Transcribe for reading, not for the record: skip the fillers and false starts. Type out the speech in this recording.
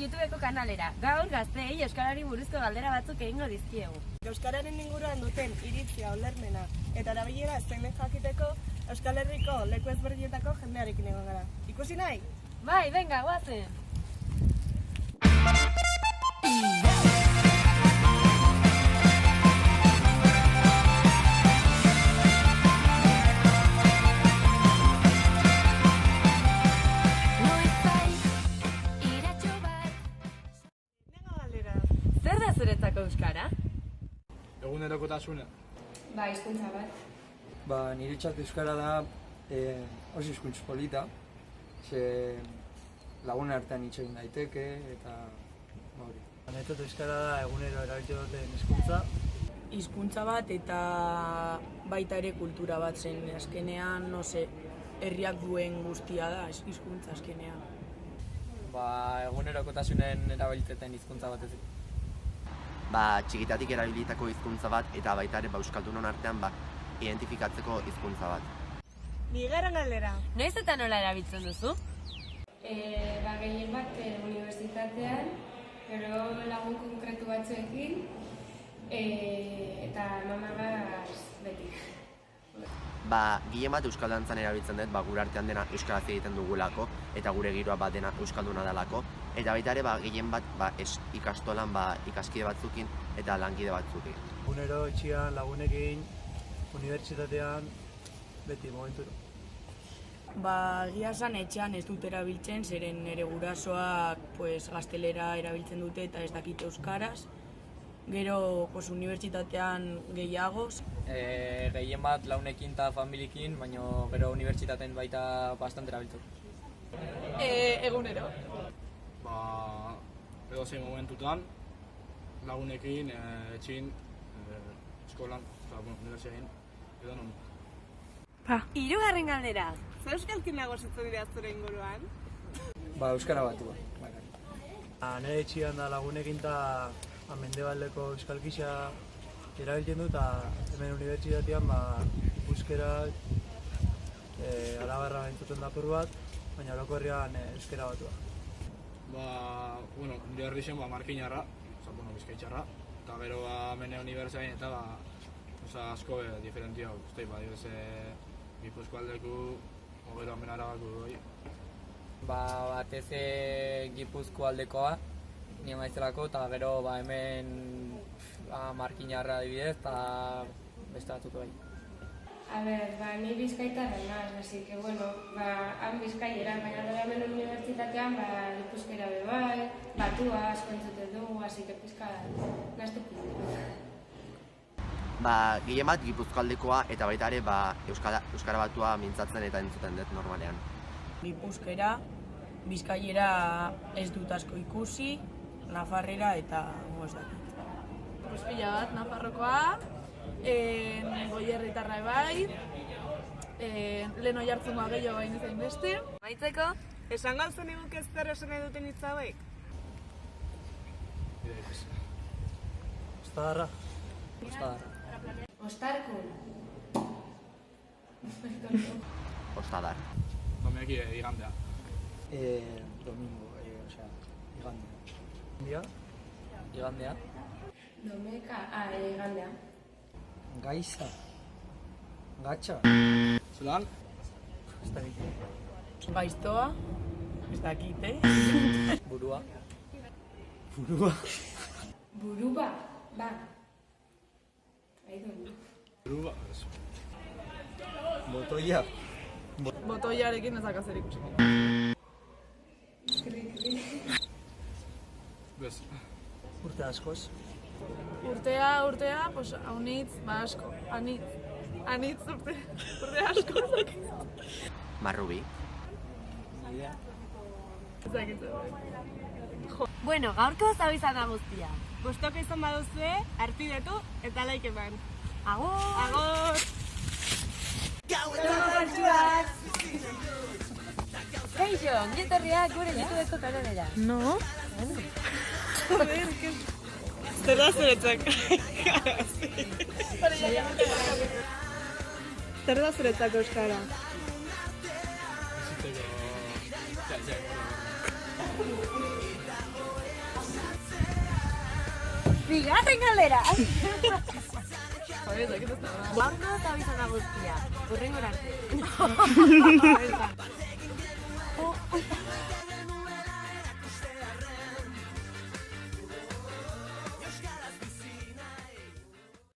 YouTubeko kanalera. Gaur gazteei euskarari buruzko galdera batzuk egingo dizkiegu. Euskararen inguruan duten iritzia, ulermena eta erabilera zeinen jakiteko Euskal Herriko leku ezberdinetako jendearekin egon gara. Ikusi nahi? Bai, venga, guazen! Zer da zuretzako euskara? Egunerokotasuna. Ba, hizkuntza bat. Niretzat euskara da oso hizkuntz polita, ze lagunen artean hitz egin daiteke eta hori. Niretzat euskara da egunero erabiltzen duten hizkuntza. Hizkuntza bat eta baita ere kultura bat zen azkenean, herriak duen guztia da hizkuntza azkenean. Egunerokotasunen erabiltzeten hizkuntza bat ez. Txikitatik erabilitako hizkuntza bat eta baita ere euskaldunon artean identifikatzeko hizkuntza bat. Bigarren galdera. Noiz eta nola erabiltzen duzu? Gehien bat unibertsitatean, gero lagun konkretu batzuekin, eta mamagaz beti. Gehien bat euskal dantzan erabiltzen dut, gure artean dena euskaraz egiten dugulako eta gure giroa dena euskalduna dalako. Eta baita ere gehien bat ikastolan ikaskide batzukin eta lankide batzukin. Egunero etxean lagunekin, unibertsitatean, beti momenturo. Egia esan etxean ez dut erabiltzen, zeren nire gurasoak gaztelera erabiltzen dute eta ez dakite euskaraz. Gero unibertsitatean gehiagoz. Gehien bat launekin eta familiekin, baina gero unibertsitatean baita bastante erabiltzen. Egunero. Edozein momentutan, lagunekin, etxin, eskolan, unibertsiatean, edo non. Hirugarren galdera. Zer euskalkin nagozitzen dira zure inguruan? Euskara batua. Nire etxean da lagunekin eta Mendebaldeko euskalkisa erabiltzen du eta hemen unibertsitatean euskera arabarra entzuten dapur bat, baina loko herrian euskara batua. Nire herri zen markinarra, bizkaitxarra, eta gero mene unibertsitatean eta asko diferentia guzti, Gipuzkoaldeku, gero hemen Arabako doi. Batez Gipuzkoaldekoa, nire maizelako, eta gero hemen markinarra adibidez, eta beste batzuk bai. Ni bizkaitarra naz, así que han bizkaiera, baina gero hemen unibertsitatean ikuskera bai, batua asko entzuten dugu, así que pizka nazte pizka. Gehien bat Gipuzkoaldekoa eta baita ere euskara batua mintzatzen eta entzuten dut normalean. Gipuzkera, bizkaiera ez dut asko ikusi, nafarrera eta ez dakit. Pila bat, nafarrokoa, goierritarra bai, lehen oihartzengoa gehiago bain izain beste. Maitzeko? Esan galtzen eguk ez zer esan eduten hitz hauek? Ostadarra. Ostarkun. Ostadar. Domeki igandea. Domingo, igandea. Igandea. Domeka, igandea. Gaiza. Gatxa. Zelan? Ez dakit. Gaiztoa, ez dakite. Burua. Burua. Buruba, Buruba, Botoia. Botoiarekin ez dakazer ikusiko. bez. Urte askoz. Urtea, haunitz, asko, anitz urte asko. Marrubi. Ez dakit. Bueno, gaurko zabizan da guztia. Gustoka izan baduzue, arpidetu eta like eman. Agur! Agur! Kaixo, ongetorriak gure YouTubeko kanalera. No? Zer da zuretzak? Zer da zuretzak euskara? Bigarren galdera! Joder, ez dakit ez da. Ondo eta bizona guztia. Urrengora arte.